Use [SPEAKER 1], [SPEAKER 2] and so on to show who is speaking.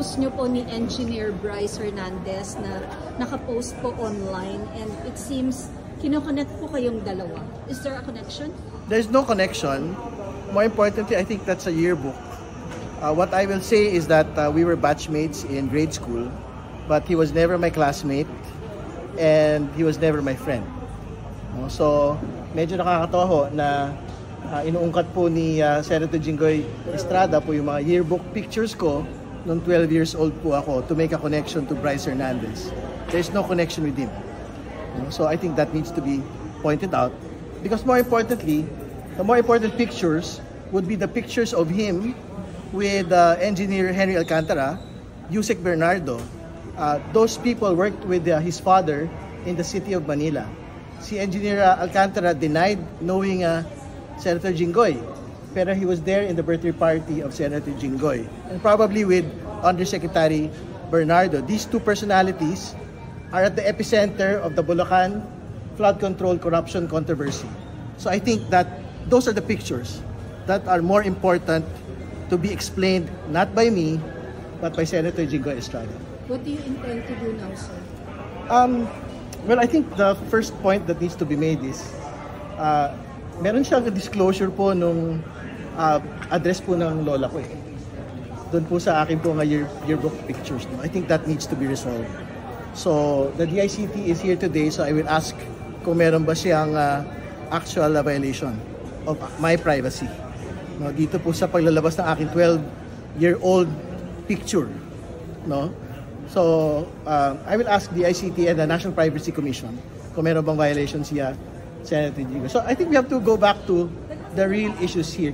[SPEAKER 1] post nyo po ni Engineer Bryce Hernandez na nakapost po online and it seems kinoconnect po kayong dalawa. Is there a connection?
[SPEAKER 2] There's no connection. More importantly, I think that's a yearbook. What I will say is that we were batchmates in grade school, but he was never my classmate and he was never my friend. So, medyo nakakatawa ho na inuungkat po ni Senator Jinggoy Estrada po yung mga yearbook pictures ko nung 12 years old po ako to make a connection to Bryce Hernandez. There's no connection with him. So I think that needs to be pointed out because more importantly, the more important pictures would be the pictures of him with Engineer Henry Alcantara, Yusek Bernardo. Those people worked with his father in the city of Manila. Si Engineer Alcantara denied knowing Senator Jinggoy, pero he was there in the birthday party of Senator Jinggoy, and probably with Undersecretary Bernardo. These two personalities are at the epicenter of the Bulacan flood control corruption controversy. So I think that those are the pictures that are more important to be explained not by me, but by Senator Jinggoy Estrada.
[SPEAKER 1] What do you intend to do now, sir?
[SPEAKER 2] Well, I think the first point that needs to be made is meron siyang disclosure po nung address po ng lola ko eh. Doon po sa akin po nga yearbook pictures. No? I think that needs to be resolved. So, the DICT is here today, so I will ask kung meron ba siyang actual violation of my privacy. No? Dito po sa paglalabas ng aking 12-year-old picture. No? So, I will ask the ICT and the National Privacy Commission kung meron bang violation siya Senator Jinggoy. So, I think we have to go back to the real issues here.